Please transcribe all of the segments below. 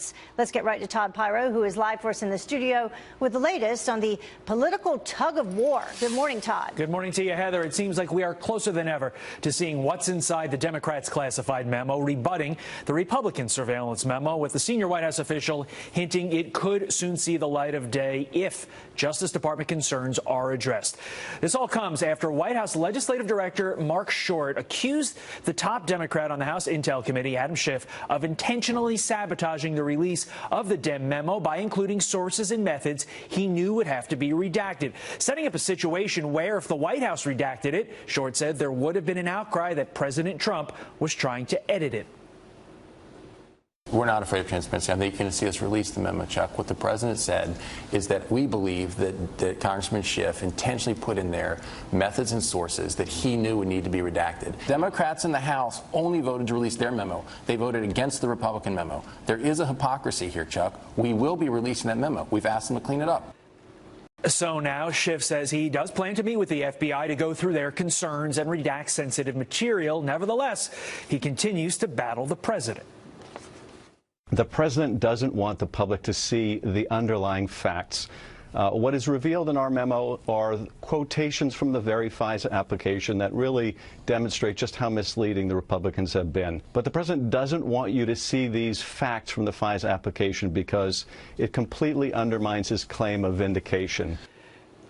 minutes. Let's get right to Todd Pyro, who is live for us in the studio with the latest on the political tug of war. Good morning, Todd. Good morning to you, Heather. It seems like we are closer than ever to seeing what's inside the Democrats' classified memo, rebutting the Republican surveillance memo, with the senior White House official hinting it could soon see the light of day if Justice Department concerns are addressed. This all comes after White House Legislative Director Mark Short accused the top Democrat on the House Intel Committee, Adam Schiff, of intentionally sabotaging the release of the Dem memo by including sources and methods he knew would have to be redacted, setting up a situation where if the White House redacted it, Short said there would have been an outcry that President Trump was trying to edit it. We're not afraid of transparency. I think you're going to see us release the memo, Chuck. What the president said is that we believe that Congressman Schiff intentionally put in there methods and sources that he knew would need to be redacted. Democrats in the House only voted to release their memo. They voted against the Republican memo. There is a hypocrisy here, Chuck. We will be releasing that memo. We've asked them to clean it up. So now Schiff says he does plan to meet with the FBI to go through their concerns and redact sensitive material. Nevertheless, he continues to battle the president. The president doesn't want the public to see the underlying facts. What is revealed in our memo are quotations from the very FISA application that really demonstrate just how misleading the Republicans have been. But the president doesn't want you to see these facts from the FISA application because it completely undermines his claim of vindication.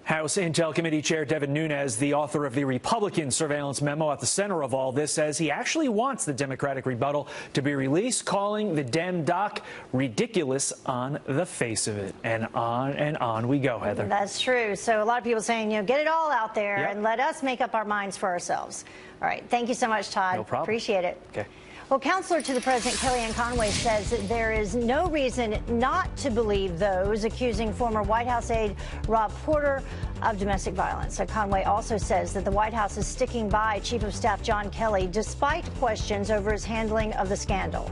House Intel Committee Chair Devin Nunes, the author of the Republican surveillance memo at the center of all this, says he actually wants the Democratic rebuttal to be released, calling the Dem doc ridiculous on the face of it. And on we go, Heather. That's true. So a lot of people saying, get it all out there and let us make up our minds for ourselves. All right. Thank you so much, Todd. No problem. Appreciate it. Okay. Well, counselor to the president, Kellyanne Conway, says that there is no reason not to believe those accusing former White House aide Rob Porter of domestic violence. So Conway also says that the White House is sticking by Chief of Staff John Kelly despite questions over his handling of the scandal.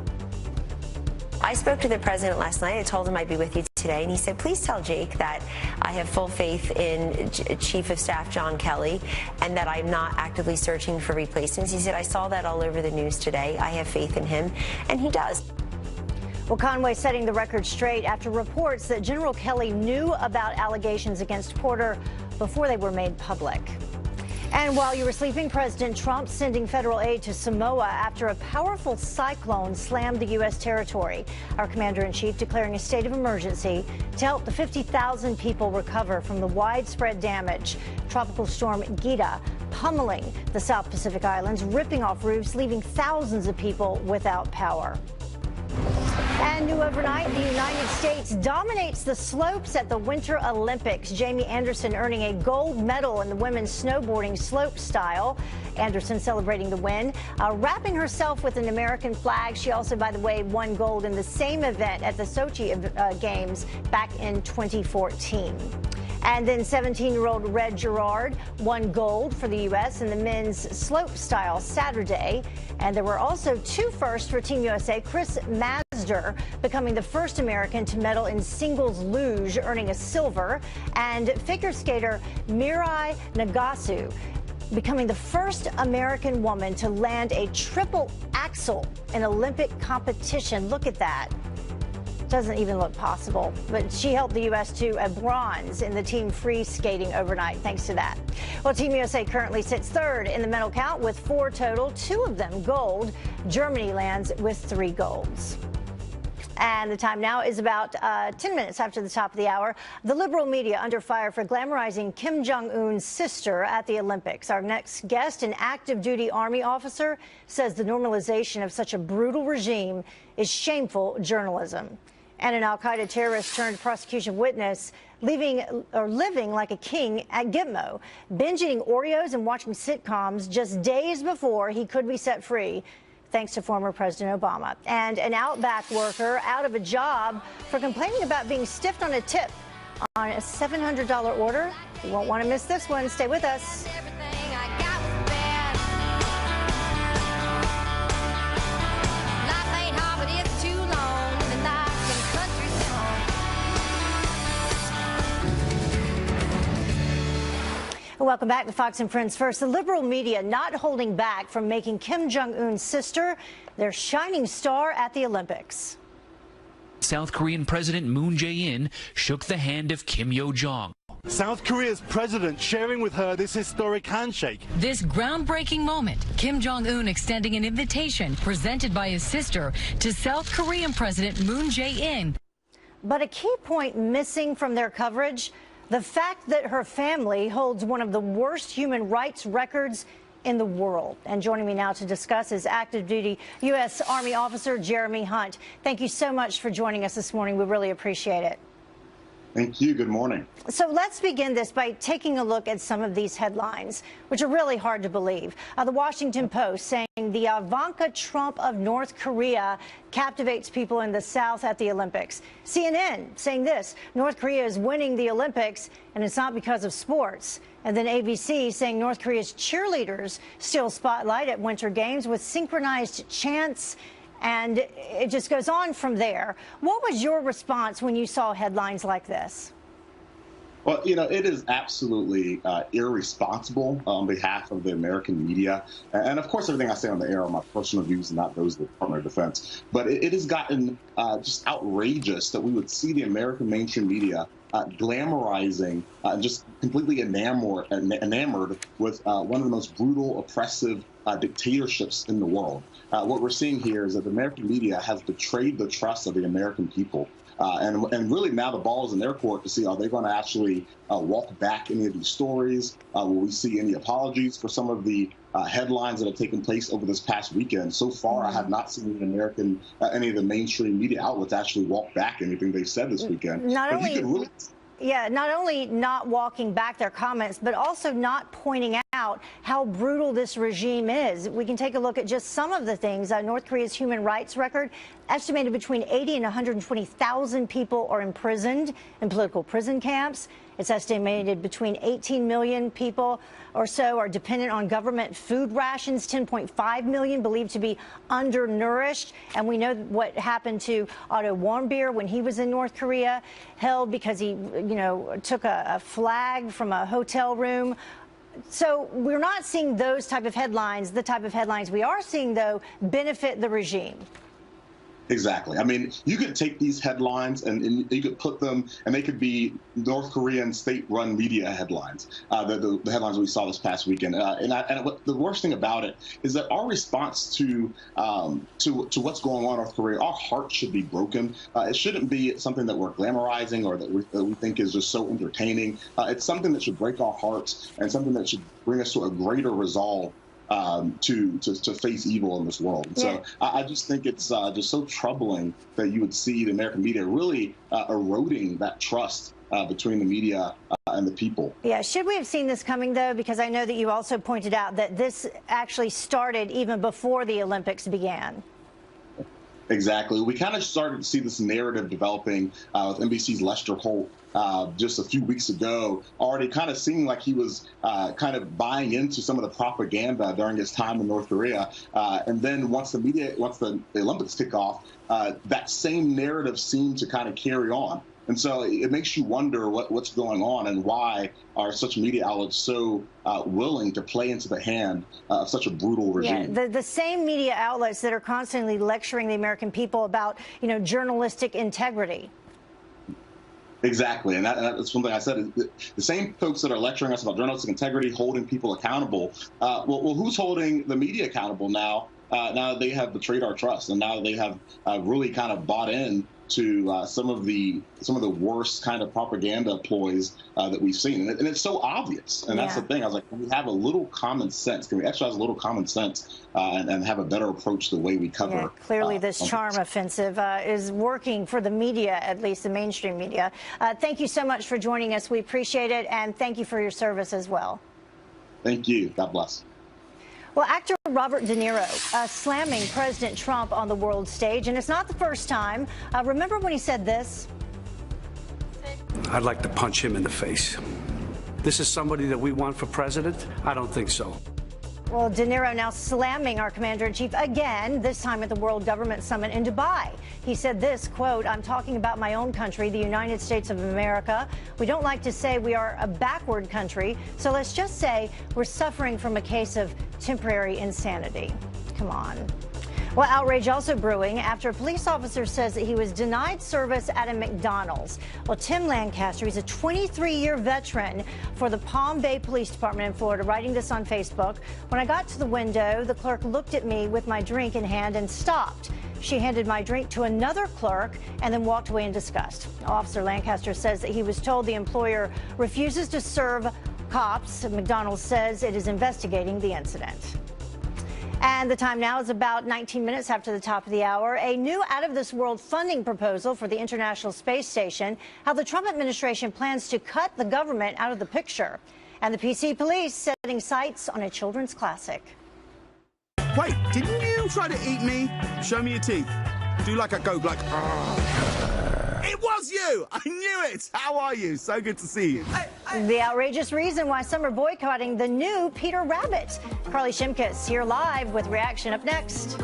I spoke to the president last night. I told him I'd be with you today, and he said, please tell Jake that I have full faith in Chief of Staff John Kelly and that I'm not actively searching for replacements. He said, I saw that all over the news today. I have faith in him, and he does. Well, Conway setting the record straight after reports that General Kelly knew about allegations against Porter before they were made public. And while you were sleeping, President Trump sending federal aid to Samoa after a powerful cyclone slammed the U.S. territory. Our commander-in-chief declaring a state of emergency to help the 50,000 people recover from the widespread damage. Tropical storm Gita pummeling the South Pacific Islands, ripping off roofs, leaving thousands of people without power. And new overnight, the United States dominates the slopes at the Winter Olympics. Jamie Anderson earning a gold medal in the women's snowboarding slope style. Anderson celebrating the win, wrapping herself with an American flag. She also, by the way, won gold in the same event at the Sochi Games back in 2014. And then 17-year-old Red Gerard won gold for the U.S. in the men's slope style Saturday. And there were also two firsts for Team USA. Chris Mazur becoming the first American to medal in singles luge, earning a silver. And figure skater Mirai Nagasu becoming the first American woman to land a triple axel in Olympic competition. Look at that. Doesn't even look possible, but she helped the U.S. to a bronze in the team free skating overnight thanks to that. Well, Team USA currently sits third in the medal count with 4 total, 2 of them gold. Germany lands with 3 golds. And the time now is about 10 minutes after the top of the hour. The liberal media under fire for glamorizing Kim Jong-un's sister at the Olympics. Our next guest, an active duty Army officer, says the normalization of such a brutal regime is shameful journalism. And an al-Qaeda terrorist turned prosecution witness living like a king at Gitmo, binge eating Oreos and watching sitcoms just days before he could be set free, thanks to former President Obama. And an Outback worker out of a job for complaining about being stiffed on a tip on a $700 order. You won't want to miss this one. Stay with us. Welcome back to Fox and Friends First. The liberal media not holding back from making Kim Jong-un's sister their shining star at the Olympics. South Korean President Moon Jae-in shook the hand of Kim Yo-jong. South Korea's president sharing with her this historic handshake. This groundbreaking moment, Kim Jong-un extending an invitation presented by his sister to South Korean President Moon Jae-in. But a key point missing from their coverage, the fact that her family holds one of the worst human rights records in the world. And joining me now to discuss is active duty U.S. Army officer Jeremy Hunt. Thank you so much for joining us this morning. We really appreciate it. Thank you. Good morning. So let's begin this by taking a look at some of these headlines, which are really hard to believe. The Washington Post saying the Ivanka Trump of North Korea captivates people in the South at the Olympics. CNN saying this: North Korea is winning the Olympics, and it's not because of sports. And then ABC saying North Korea's cheerleaders steal spotlight at Winter Games with synchronized chants. And it just goes on from there. What was your response when you saw headlines like this? Well, it is absolutely irresponsible on behalf of the American media. And of course, everything I say on the air are my personal views and not those of the Department of Defense. But it has gotten just outrageous that we would see the American mainstream media glamorizing and just completely enamored with one of the most brutal, oppressive dictatorships in the world. What we're seeing here is that the American media has betrayed the trust of the American people. And really now the ball is in their court to see, are they going to actually walk back any of these stories? Will we see any apologies for some of the headlines that have taken place over this past weekend? So far, I have not seen any of the mainstream media outlets actually walk back anything they've said this weekend. Not only not walking back their comments, but also not pointing out how brutal this regime is. We can take a look at just some of the things. North Korea's human rights record, estimated between 80 and 120,000 people are imprisoned in political prison camps. It's estimated between 18 million people or so are dependent on government food rations, 10.5 million believed to be undernourished. And we know what happened to Otto Warmbier when he was in North Korea, held because he, took a flag from a hotel room. So we're not seeing those type of headlines. The type of headlines we are seeing, though, benefit the regime. Exactly. I mean, you could take these headlines and you could put them, and they could be North Korean state-run media headlines, the headlines we saw this past weekend. And the worst thing about it is that our response to what's going on in North Korea, our heart should be broken. It shouldn't be something that we're glamorizing or that we think is just so entertaining. It's something that should break our hearts and something that should bring us to a greater resolve to face evil in this world. And so I just think it's just so troubling that you would see the American media really eroding that trust between the media and the people. Yeah, should we have seen this coming, though? Because I know that you also pointed out that this actually started even before the Olympics began. Exactly. We kind of started to see this narrative developing with NBC's Lester Holt just a few weeks ago, already kind of seeming like he was kind of buying into some of the propaganda during his time in North Korea. And then once the Olympics kick off, that same narrative seemed to kind of carry on. And so it makes you wonder what's going on and why are such media outlets so willing to play into the hand of such a brutal regime. Yeah, the same media outlets that are constantly lecturing the American people about, journalistic integrity. Exactly. And that's one thing I said. Is the same folks that are lecturing us about journalistic integrity, holding people accountable. Well, who's holding the media accountable now? Now they have betrayed our trust, and now they have really kind of bought in to some of the worst kind of propaganda ploys that we've seen, and it's so obvious. And that's the thing. I was like, can we have a little common sense? Can we exercise a little common sense and have a better approach to the way we cover? Yeah, clearly, this charm offensive is working for the media, at least the mainstream media. Thank you so much for joining us. We appreciate it, and thank you for your service as well. Thank you. God bless. Well, actor Robert De Niro slamming President Trump on the world stage, and it's not the first time. Remember when he said this? I'd like to punch him in the face. This is somebody that we want for president? I don't think so. Well, De Niro now slamming our commander-in-chief again, this time at the World Government Summit in Dubai. He said this, quote, "I'm talking about my own country, the United States of America. We don't like to say we are a backward country, so let's just say we're suffering from a case of temporary insanity." Come on. Well, outrage also brewing after a police officer says that he was denied service at a McDonald's. Well, Tim Lancaster, he's a 23-year veteran for the Palm Bay Police Department in Florida, writing this on Facebook. When I got to the window, the clerk looked at me with my drink in hand and stopped. She handed my drink to another clerk and then walked away in disgust. Officer Lancaster says that he was told the employer refuses to serve cops. McDonald's says it is investigating the incident. And the time now is about 19 minutes after the top of the hour. A new out-of-this-world funding proposal for the International Space Station, how the Trump administration plans to cut the government out of the picture. And the PC police setting sights on a children's classic. Wait, didn't you try to eat me? Show me your teeth. Do like a go, like... It was you! I knew it! How are you? So good to see you. The outrageous reason why some are boycotting the new Peter Rabbit. Carly Shimkus here live with reaction up next.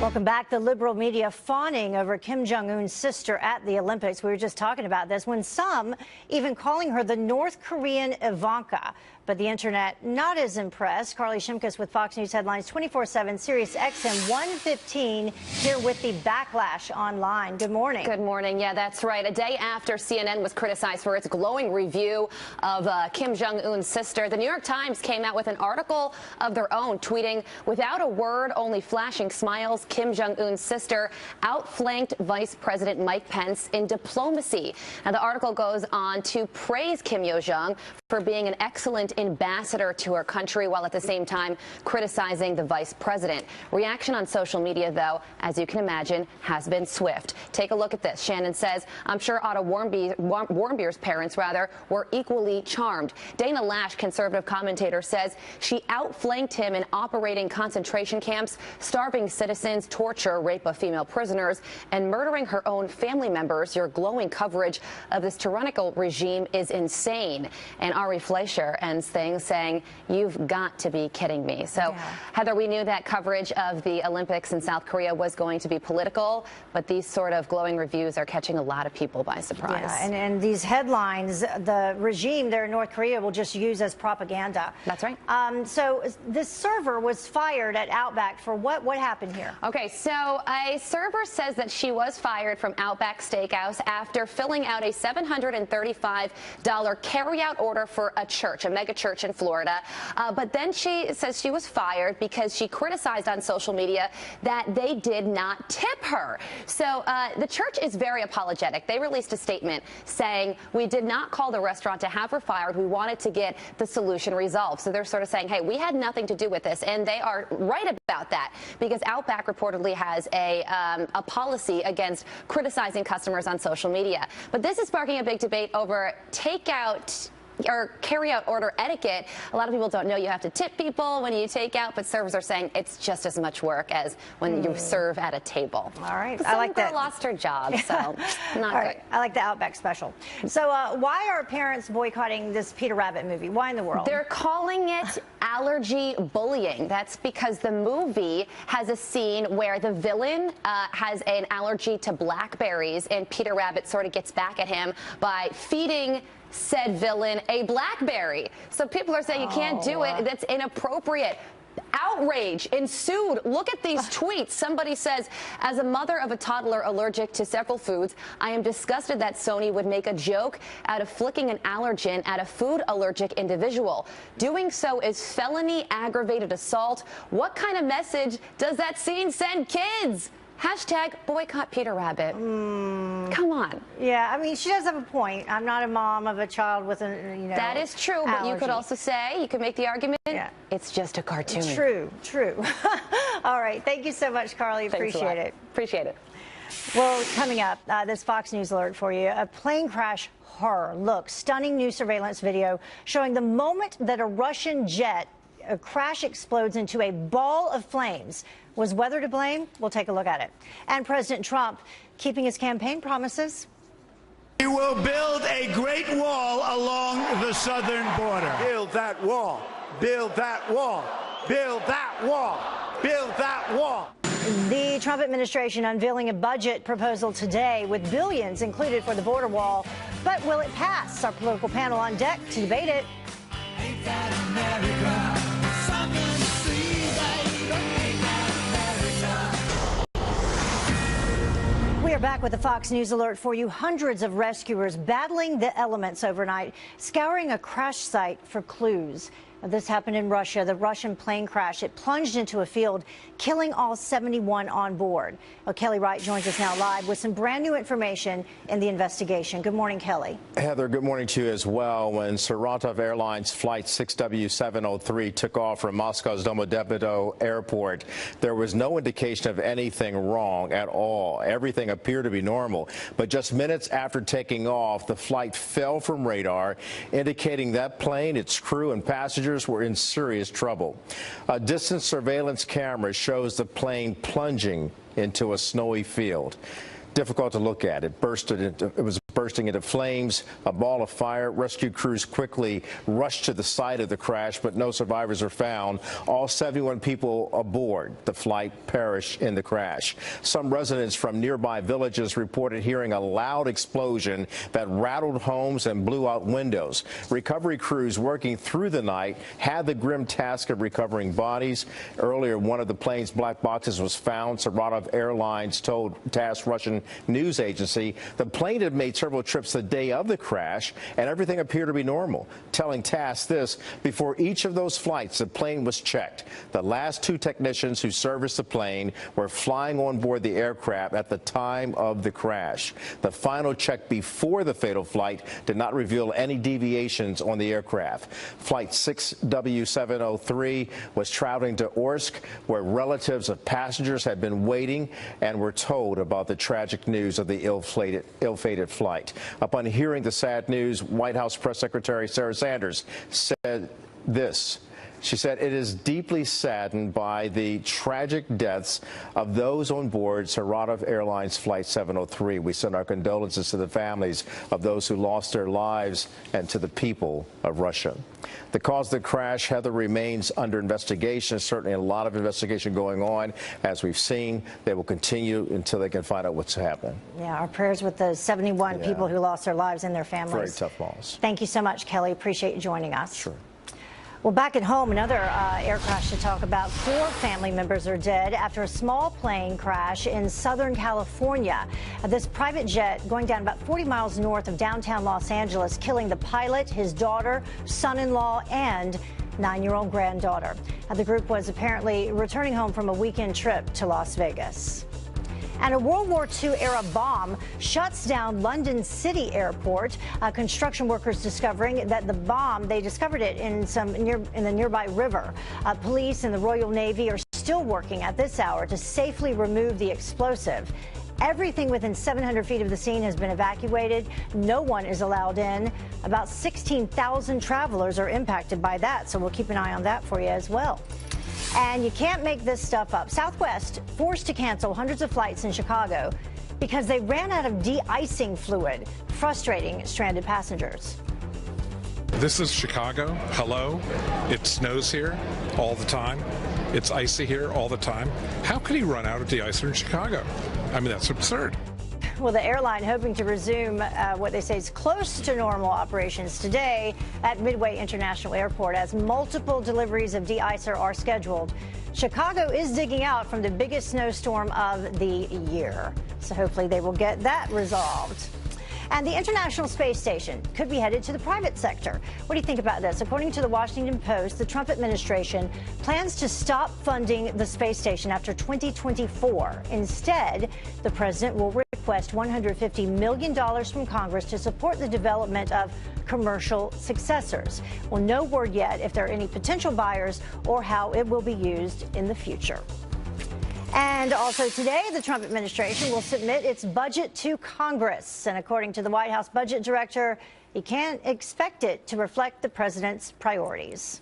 Welcome back. The liberal media fawning over Kim Jong-un's sister at the Olympics. We were just talking about this, when some even calling her the North Korean Ivanka. But the internet not as impressed. Carly Shimkus with Fox News Headlines 24/7, Sirius XM 115, here with the backlash online. Good morning. Good morning. Yeah, that's right. A day after CNN was criticized for its glowing review of Kim Jong-un's sister, the New York Times came out with an article of their own, tweeting, "Without a word, only flashing smiles, Kim Jong-un's sister outflanked Vice President Mike Pence in diplomacy." Now, the article goes on to praise Kim Yo-jong for being an excellent ambassador to her country, while at the same time criticizing the vice president. Reaction on social media, though, as you can imagine, has been swift. Take a look at this. Shannon says, "I'm sure Otto Warmbier's parents, were equally charmed." Dana Lash, conservative commentator, says she outflanked him in operating concentration camps, starving citizens, torture, rape of female prisoners, and murdering her own family members. Your glowing coverage of this tyrannical regime is insane. And Ari Fleischer ends things saying, "You've got to be kidding me." So, Heather, we knew that coverage of the Olympics in South Korea was going to be political, but these sort of glowing reviews are catching a lot of people by surprise. Yeah, and these headlines, the regime there in North Korea will just use as propaganda. That's right. So this server was fired at Outback for what? What happened here? Okay, so a server says that she was fired from Outback Steakhouse after filling out a $735 carry-out order for a church, a mega church in Florida. But then she says she was fired because she criticized on social media that they did not tip her. So the church is very apologetic. They released a statement saying, "We did not call the restaurant to have her fired. We wanted to get the solution resolved." So they're sort of saying, hey, we had nothing to do with this. And they are right about that, because Outback reportedly has a policy against criticizing customers on social media. But this is sparking a big debate over takeout or carry-out order etiquette. A lot of people don't know you have to tip people when you take out, but servers are saying it's just as much work as when you serve at a table. All right. I like that. Lost her job, so not good. Right. I like the Outback special. So why are parents boycotting this Peter Rabbit movie? Why in the world? They're calling it allergy bullying. That's because the movie has a scene where the villain has an allergy to blackberries, and Peter Rabbit sort of gets back at him by feeding said villain a blackberry. So people are saying you can't do it. That's inappropriate. Outrage ensued. Look at these tweets. Somebody says, "As a mother of a toddler allergic to several foods, I am disgusted that Sony would make a joke out of flicking an allergen at a food allergic individual. Doing so is felony aggravated assault. What kind of message does that scene send kids? Hashtag boycott Peter Rabbit." Come on. Yeah, I mean, she does have a point. I'm not a mom of a child with a, That is true, but you could also say, you could make the argument, it's just a cartoon. True. All right. Thank you so much, Carly. Appreciate it. Appreciate it. Well, coming up, this Fox News alert for you. A plane crash horror. Look, stunning new surveillance video showing the moment that a Russian jet crash explodes into a ball of flames. Was weather to blame? We'll take a look at it. And President Trump keeping his campaign promises. We will build a great wall along the southern border. Build that wall. Build that wall. Build that wall. Build that wall. The Trump administration unveiling a budget proposal today with billions included for the border wall. But But will it pass? Our political panel on deck to debate it. Ain't that America? Something to see, baby. Ain't that America? We are back with a Fox News alert for you. Hundreds of rescuers battling the elements overnight, scouring a crash site for clues. This happened in Russia. The Russian plane crash. It plunged into a field, killing all 71 on board. Well, Kelly Wright joins us now live with some brand new information in the investigation. Good morning, Kelly. Heather, good morning to you as well. When Saratov Airlines Flight 6W703 took off from Moscow's Domodedovo Airport, there was no indication of anything wrong at all. Everything appeared to be normal. But just minutes after taking off, the flight fell from radar, indicating that plane, its crew, and passengers were in serious trouble. A distant surveillance camera shows the plane plunging into a snowy field. Difficult to look at. It was bursting into flames, a ball of fire. Rescue crews quickly rushed to the site of the crash, but no survivors are found. All 71 people aboard the flight perished in the crash. Some residents from nearby villages reported hearing a loud explosion that rattled homes and blew out windows. Recovery crews working through the night had the grim task of recovering bodies. Earlier, one of the plane's black boxes was found. Saratov Airlines told TASS Russian news agency the plane had made several trips the day of the crash and everything appeared to be normal. Telling TASS this: before each of those flights, the plane was checked. The last two technicians who serviced the plane were flying on board the aircraft at the time of the crash. The final check before the fatal flight did not reveal any deviations on the aircraft. Flight 6W703 was traveling to Orsk, where relatives of passengers had been waiting and were told about the tragic news of the ill-fated flight. Upon hearing the sad news, White House Press Secretary Sarah Sanders said this. She said, "It is deeply saddened by the tragic deaths of those on board Saratov Airlines Flight 703. We send our condolences to the families of those who lost their lives and to the people of Russia." The cause of the crash, Heather, remains under investigation. There's certainly a lot of investigation going on. As we've seen, they will continue until they can find out what's happening. Yeah, our prayers with the 71 people who lost their lives and their families. Very tough loss. Thank you so much, Kelly. Appreciate you joining us. Sure. Well, back at home, another air crash to talk about. 4 family members are dead after a small plane crash in Southern California. This private jet going down about 40 miles north of downtown Los Angeles, killing the pilot, his daughter, son-in-law, and 9-year-old granddaughter. The group was apparently returning home from a weekend trip to Las Vegas. And a World War II-era bomb shuts down London City Airport. Construction workers discovering that the bomb, they discovered it in the nearby river. Police and the Royal Navy are still working at this hour to safely remove the explosive. Everything within 700 feet of the scene has been evacuated. No one is allowed in. About 16,000 travelers are impacted by that, so we'll keep an eye on that for you as well. And you can't make this stuff up. Southwest forced to cancel hundreds of flights in Chicago because they ran out of de-icing fluid, frustrating stranded passengers. This is Chicago. Hello. It snows here all the time. It's icy here all the time. How could he run out of de-icer in Chicago? I mean, that's absurd. Well, the airline hoping to resume what they say is close to normal operations today at Midway International Airport as multiple deliveries of de-icer are scheduled. Chicago is digging out from the biggest snowstorm of the year, so hopefully they will get that resolved. And the International Space Station could be headed to the private sector. What do you think about this? According to the Washington Post, the Trump administration plans to stop funding the space station after 2024. Instead, the president will request $150 million from Congress to support the development of commercial successors. Well, no word yet if there are any potential buyers or how it will be used in the future. And also today, the Trump administration will submit its budget to Congress. And according to the White House budget director, he can't expect it to reflect the president's priorities.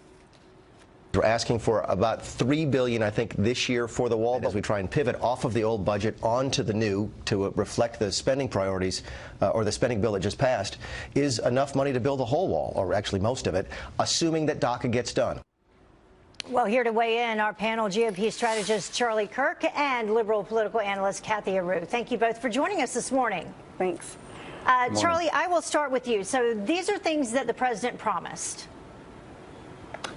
We're asking for about $3 billion, I think, this year for the wall, but we try and pivot off of the old budget onto the new to reflect the spending priorities or the spending bill that just passed, is enough money to build the whole wall, or actually most of it, assuming that DACA gets done. Well, here to weigh in, our panel, GOP strategist Charlie Kirk and liberal political analyst Kathy Areu. Thank you both for joining us this morning. Thanks. Charlie, I will start with you. So these are things that the president promised.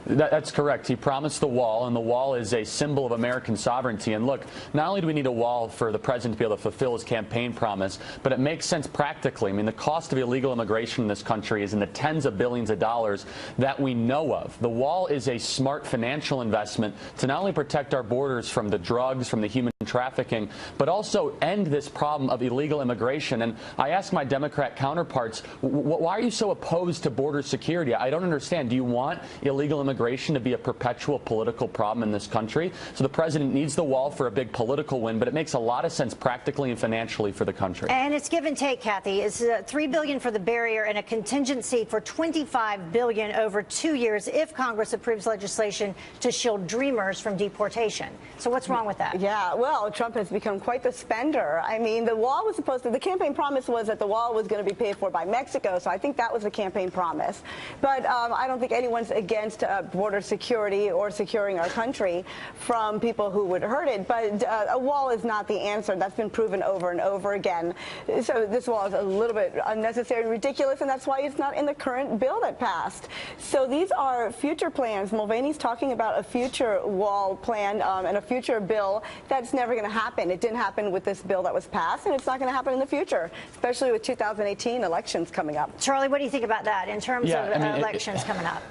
That's correct. He promised the wall, and the wall is a symbol of American sovereignty. And look, not only do we need a wall for the president to be able to fulfill his campaign promise, but it makes sense practically. I mean, the cost of illegal immigration in this country is in the tens of billions of dollars that we know of. The wall is a smart financial investment to not only protect our borders from the drugs, from the human trafficking, but also end this problem of illegal immigration. And I ask my Democrat counterparts, why are you so opposed to border security? I don't understand. Do you want illegal immigration to be a perpetual political problem in this country? So the president needs the wall for a big political win, but it makes a lot of sense practically and financially for the country. And it's give and take, Kathy. It's $3 billion for the barrier and a contingency for $25 billion over 2 years if Congress approves legislation to shield dreamers from deportation. So what's wrong with that? Yeah, well, Trump has become quite the spender. I mean, the wall was supposed to, the campaign promise was that the wall was going to be paid for by Mexico, so I think that was the campaign promise. But I don't think anyone's against border security or securing our country from people who would hurt it. But a wall is not the answer. That's been proven over and over again. So this wall is a little bit unnecessary and ridiculous, and that's why it's not in the current bill that passed. So these are future plans. Mulvaney's talking about a future wall plan and a future bill that's never going to happen. It didn't happen with this bill that was passed, and it's not going to happen in the future, especially with 2018 elections coming up. Charlie, what do you think about that in terms of elections coming up?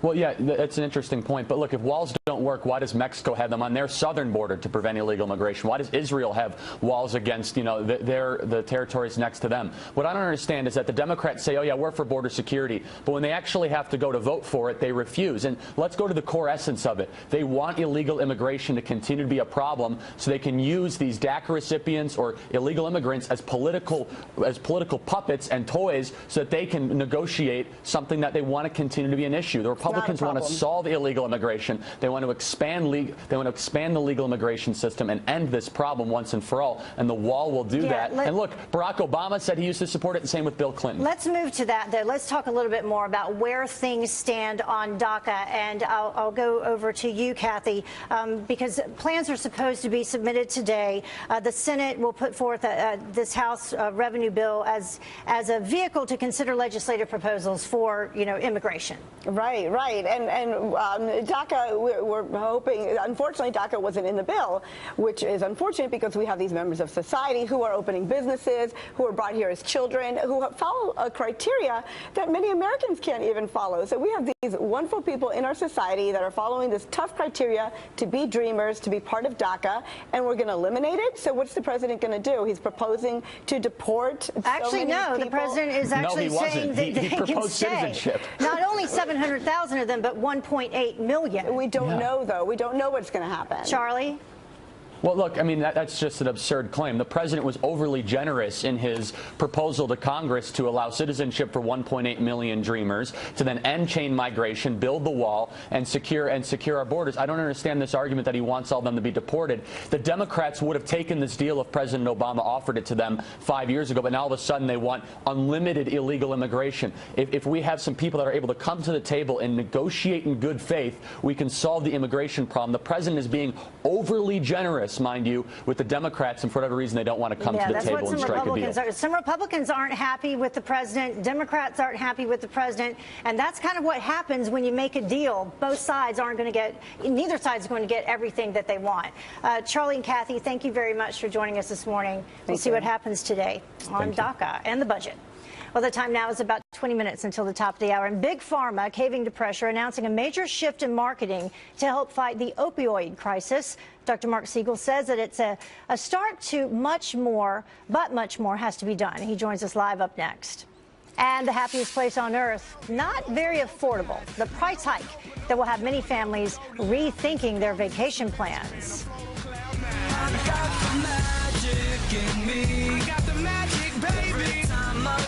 Well, yeah, that's an interesting point. But look, if walls don't work, why does Mexico have them on their southern border to prevent illegal immigration? Why does Israel have walls against, you know, the territories next to them? What I don't understand is that the Democrats say, oh, yeah, we're for border security. But when they actually have to go to vote for it, they refuse. And let's go to the core essence of it. They want illegal immigration to continue to be a problem so they can use these DACA recipients or illegal immigrants as political puppets and toys so that they can negotiate something that they want to continue to be an issue. The Republicans want to solve illegal immigration. They want to expand the legal immigration system and end this problem once and for all. And the wall will do that. And look, Barack Obama said he used to support it, and same with Bill Clinton. Let's move to that, though. Let's talk a little bit more about where things stand on DACA. And I'll go over to you, Kathy, because plans are supposed to be submitted today. The Senate will put forth this House revenue bill as a vehicle to consider legislative proposals for, you know, immigration. Right. And DACA, we're hoping, unfortunately, DACA wasn't in the bill, which is unfortunate because we have these members of society who are opening businesses, who are brought here as children, who follow a criteria that many Americans can't even follow. So we have these wonderful people in our society that are following this tough criteria to be dreamers, to be part of DACA, and we're going to eliminate it. So what's the president going to do? He's proposing to deport Actually, so many people. The president is actually saying that they can stay. Citizenship. Not only 700,000 of them, but 1.8 million. We don't know, though. We don't know what's going to happen. Charlie? Well, look, I mean, that's just an absurd claim. The president was overly generous in his proposal to Congress to allow citizenship for 1.8 million dreamers, to then end chain migration, build the wall, and secure our borders. I don't understand this argument that he wants all of them to be deported. The Democrats would have taken this deal if President Obama offered it to them 5 years ago, but now all of a sudden they want unlimited illegal immigration. If we have some people that are able to come to the table and negotiate in good faith, we can solve the immigration problem. The president is being overly generous, mind you, with the Democrats, and for whatever reason they don't want to come to the table and strike a deal. Some Republicans aren't happy with the president. Democrats aren't happy with the president. And that's kind of what happens when you make a deal. Both sides aren't going to get, neither side is going to get everything that they want. Charlie and Kathy, thank you very much for joining us this morning. We'll see what happens today on DACA and the budget. Well, the time now is about 20 minutes until the top of the hour. And Big Pharma, caving to pressure, announcing a major shift in marketing to help fight the opioid crisis. Dr. Mark Siegel says that it's a start to much more, but much more has to be done. He joins us live up next. And the happiest place on earth, not very affordable. The price hike that will have many families rethinking their vacation plans.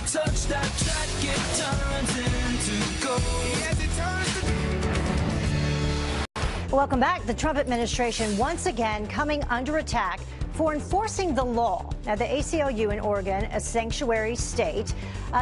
Touch that track, it turns into gold. Welcome back. The Trump administration once again coming under attack for enforcing the law. Now, the ACLU in Oregon, a sanctuary state,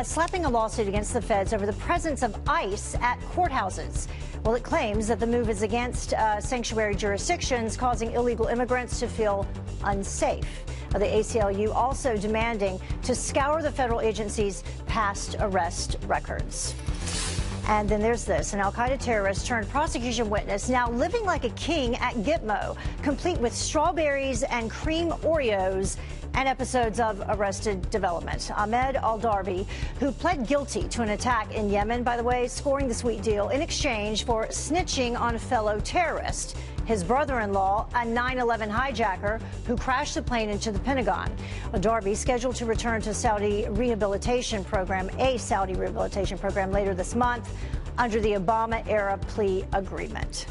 slapping a lawsuit against the feds over the presence of ICE at courthouses. Well, it claims that the move is against sanctuary jurisdictions, causing illegal immigrants to feel unsafe. The ACLU also demanding to scour the federal agency's past arrest records. And then there's this, an al-Qaeda terrorist turned prosecution witness now living like a king at Gitmo, complete with strawberries and cream Oreos and episodes of Arrested Development. Ahmed al-Darbi, who pled guilty to an attack in Yemen, by the way, scoring the sweet deal in exchange for snitching on a fellow terrorist. His brother-in-law, a 9/11 hijacker who crashed the plane into the Pentagon. Darby scheduled to return to a Saudi rehabilitation program later this month under the Obama-era plea agreement.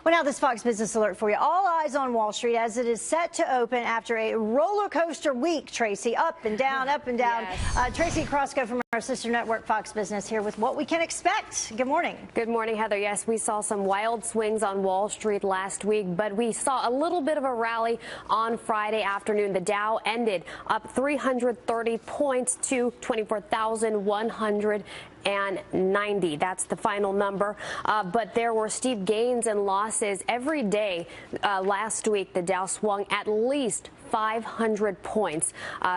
Well, now this Fox Business Alert for you. All eyes on Wall Street as it is set to open after a roller coaster week, Tracy. Up and down, up and down. Yes. Tracy Krosko from our sister network, Fox Business, here with what we can expect. Good morning. Good morning, Heather. Yes, we saw some wild swings on Wall Street last week, but we saw a little bit of a rally on Friday afternoon. The Dow ended up 330 points to 24,190. That's the final number. But there were steep gains and losses every day last week. The Dow swung at least 500 points.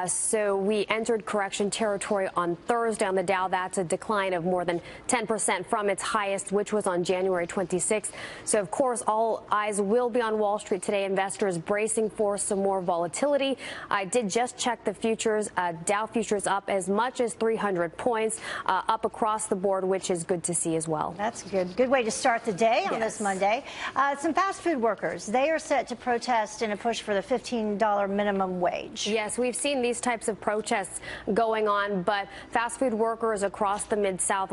So we entered correction territory on Thursday on the Dow. That's a decline of more than 10% from its highest, which was on January 26th. So, of course, all eyes will be on Wall Street today. Investors bracing for some more volatility. I did just check the futures. Dow futures up as much as 300 points, up across the board, which is good to see as well. That's good. Good way to start the day on this Monday. Some fast food workers, they are set to protest in a push for the $15 minimum wage. Yes, we've seen these types of protests going on, but fast food workers across the Mid-South